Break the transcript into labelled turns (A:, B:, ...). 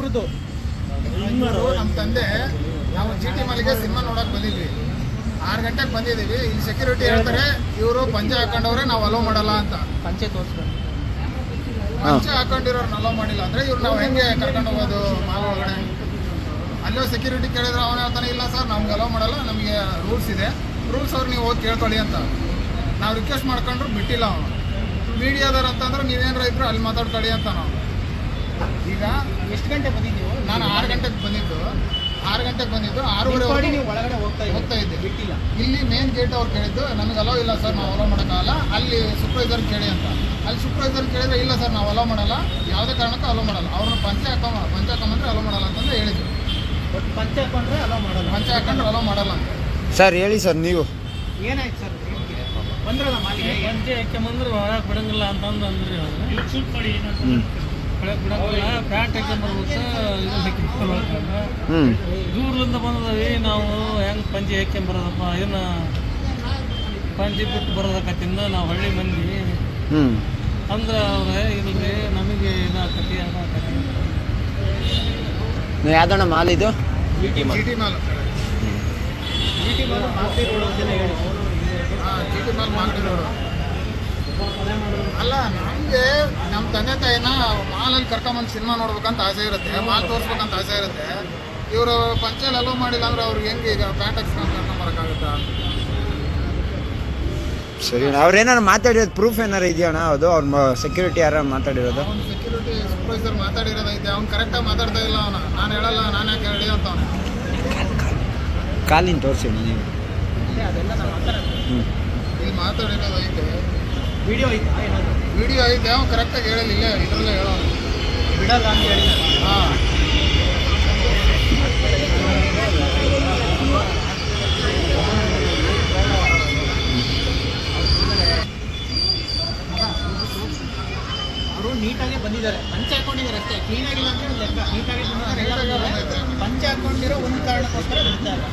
A: ಇಬ್ರದ್ದು
B: ನಮ್ಮ ತಂದೆ ನಾವು GT ಮಾಲ್ಗೆ ಸಿನಿಮಾ ನೋಡಕ್ ಬಂದಿದ್ವಿ. 6 ಗಂಟೆಗೆ ಬಂದಿದ್ದೀವಿ. ಇಲ್ಲಿ ಸೆಕ್ಯೂರಿಟಿ ಹೇಳ್ತಾರೆ ಇವರು ಪಂಚೆ ಹಾಕೊಂಡವ್ರೆ ನಾವು ಅಲೋ ಮಾಡಲ್ಲ ಅಂತ.
A: ಪಂಚೆ ತೋರಿಸ್ಕೊಂಡು
B: ಪಂಚೆ ಹಾಕೊಂಡಿರೋರ್ನ ಅಲೋ ಮಾಡಿಲ್ಲ ಅಂದ್ರೆ ಇವ್ರು ನಾವು ಹೆಂಗೆ ಕರ್ಕೊಂಡು ಹೋಗೋದು ಮಾಲ್ ಒಳಗಡೆ? ಅಲ್ಲೋ ಸೆಕ್ಯೂರಿಟಿ ಕೇಳಿದ್ರೆ ಅವನು ಹೇಳ್ತಾನೆ ಇಲ್ಲ ಸರ್ ನಮ್ಗೆ ಅಲೋ ಮಾಡಲ್ಲ, ನಮಗೆ ರೂಲ್ಸ್ ಇದೆ, ರೂಲ್ಸ್ ಅವ್ರು ನೀವು ಹೋಗಿ ಕೇಳ್ಕೊಳ್ಳಿ ಅಂತ. ನಾವು ರಿಕ್ವೆಸ್ಟ್ ಮಾಡ್ಕೊಂಡ್ರು ಬಿಟ್ಟಿಲ್ಲ ಅವನು. ಮೀಡಿಯಾದವ್ರು ಅಂತಂದ್ರೆ ನೀವೇನಾರ ಇದ್ರು ಅಲ್ಲಿ ಮಾತಾಡ್ಕೊಳ್ಳಿ ಅಂತ ನಾವು. ಈಗ
A: ಎಷ್ಟು ಗಂಟೆ ಬಂದಿದ್ದೀವಿ?
B: ನಾನು 6 ಗಂಟೆಗೆ ಬಂದಿದ್ದು. 6:30
A: ನೀವು ಒಳಗಡೆ ಹೋಗ್ತಾ ಇದ್ದೆ ಬಿಟ್ಟಿಲ್ಲ.
B: ಇಲ್ಲಿ ಮೇನ್ ಗೇಟ್ ಅವ್ರು ಕೇಳಿದ್ದು ನಮಗೆ ಅಲೋ ಇಲ್ಲ ಸರ್, ನಾವು ಅಲೋ ಮಾಡೋಕ್ಕಾಗಲ್ಲ, ಅಲ್ಲಿ ಸೂಪರ್ವೈಸರ್ ಕೇಳಿ ಅಂತ. ಅಲ್ಲಿ ಸೂಪರ್ವೈಸರ್ ಕೇಳಿದ್ರೆ ಇಲ್ಲ ಸರ್ ನಾವು ಅಲೋ ಮಾಡಲ್ಲ, ಯಾವುದೇ ಕಾರಣಕ್ಕೂ ಅಲೋ ಮಾಡಲ್ಲ, ಅವ್ರನ್ನ ಪಂಚೆ ಹಾಕೊಂಡ್ರೆ ಅಲೋ ಮಾಡಲ್ಲ ಅಂತಂದ್ರೆ ಹೇಳಿದ್ರು.
A: ಬಟ್ ಪಂಚೆ ಹಾಕೊಂಡ್ರೆ ಅಲೋ ಮಾಡಲ್ಲ,
B: ಪಂಚೆ ಹಾಕೊಂಡ್ರೆ ಅಲೋ ಮಾಡಲ್ಲ ಅಂತ.
C: ಸರ್ ಹೇಳಿ ಸರ್ ನೀವು
A: ಏನಾಯ್ತು ಸರ್? ಬಂದ್ರಲ್ಲ ಮಾಲಿಗೆ
D: ಪಂಚೆ ಹಾಕ್ಯಂಬಂದ್ರೆ ಹೊರಗೆ ಬಿಡಂಗಿಲ್ಲ ಅಂತಂದು ಅಂದ್ರಿ ಹೊರಗೆ ಬಿಡಂಗಿಲ್ಲ, ಪ್ಯಾಂಟ್ ಹಾಕ್ಯಂಬರ್ಬೇಕು, ಇದು ಹಾಕ್ಯಂಬರ್ಬೇಕು. ದೂರದಿಂದ ಬಂದದವಿ ನಾವು ಹೆಂಗೆ ಪಂಚೆ ಹಾಕ್ಯಂಬರೋದಪ್ಪ, ಇದನ್ನ ಪಂಚೆ ಬಿಟ್ಟು ಬರೋದಕ್ಕತ್ತಿಂದ ನಾವು ಹಳ್ಳಿ ಮಂದಿ ಅಂದ್ರೆ ಅವ್ರೆ ಇಲ್ರಿ ನಮಗೆ ಇದಾಕತಿ ಅದಾಕತಿ.
C: ಯಾವ್ದಣ್ಣ ಮಾಲ್ ಇದು?
B: GT mall.
A: GT mall Masti road ಅಂತೆಲ್ಲ ಹೇಳಿ.
B: GT ಮಾಲ್ ಮಾಲ್ಟಿ ರೋಡು. ಅಲ್ಲ ನಮಗೆ ನಮ್ಮ ತಂದೆ ತಾಯಿನ ಮಾಲಲ್ಲಿ ಕರ್ಕೊಂಬಂದು ಸಿನಿಮಾ ನೋಡ್ಬೇಕಂತ ಆಸೆ ಇರುತ್ತೆ, ಮಾಲ್ ತೋರಿಸ್ಬೇಕಂತ ಆಸೆ ಇರುತ್ತೆ. ಇವರು ಪಂಚೆಯಲ್ಲಿ ಅಲೋ ಮಾಡಿಲ್ಲ ಅಂದ್ರೆ ಅವ್ರಿಗೆ ಹೆಂಗೆ ಈಗ ಪ್ಯಾಂಟ್ ಹಾಕ್ಸ್ಕೊಂಡು ಕರ್ಕೊಂಬರೋಕ್ಕಾಗುತ್ತಾ?
C: ಸರಿ ಅವ್ರೇನಾರು ಮಾತಾಡಿರೋದು ಪ್ರೂಫ್ ಏನಾರು ಇದೆಯಣ್ಣ? ಅದು ಅವ್ರ ಸೆಕ್ಯೂರಿಟಿ ಯಾರು ಮಾತಾಡಿರೋದು?
B: ಅವ್ನು ಸೆಕ್ಯೂರಿಟಿ ಸೂಪರ್ವೈಸರ್ ಮಾತಾಡಿರೋದೈತೆ, ಅವ್ನು ಕರೆಕ್ಟಾಗಿ ಮಾತಾಡ್ತಾ ಇಲ್ಲ. ನಾನು ಹೇಳಲ್ಲ, ನಾನು ಯಾಕೆ ಹೇಳಿ ಅಂತ ಅವನು.
C: ಕಾಲಿನ ತೋರಿಸಿ ನೀವು.
A: ಅದೆಲ್ಲ ನಾವು
B: ಇಲ್ಲಿ ಮಾತಾಡಿರೋದೈತೆ,
A: ವಿಡಿಯೋ
B: ಐತೆ, ಅವ್ನು ಕರೆಕ್ಟಾಗಿ ಹೇಳಿಲ್ಲ, ಇದರಲ್ಲೇ ಹೇಳೋನು
A: ಬಿಡಲ್ಲ ಅಂತ ಹೇಳಿ.
B: ಹಾಂ
A: ಅವರು ನೀಟಾಗಿ ಬಂದಿದ್ದಾರೆ, ಪಂಚೆ ಹಾಕೊಂಡಿದ್ದಾರೆ ಅಷ್ಟೇ, ಕ್ಲೀನ್ ಆಗಿಲ್ಲ ಅಂತ ಲೆಕ್ಕ. ನೀಟಾಗಿ ಬಂದಿದ್ದಾರೆ, ಪಂಚೆ ಹಾಕೊಂಡಿರೋ ಒಂದು ಕಾರಣಕ್ಕೋಸ್ಕರ ಬಿಡ್ತಾರೆ.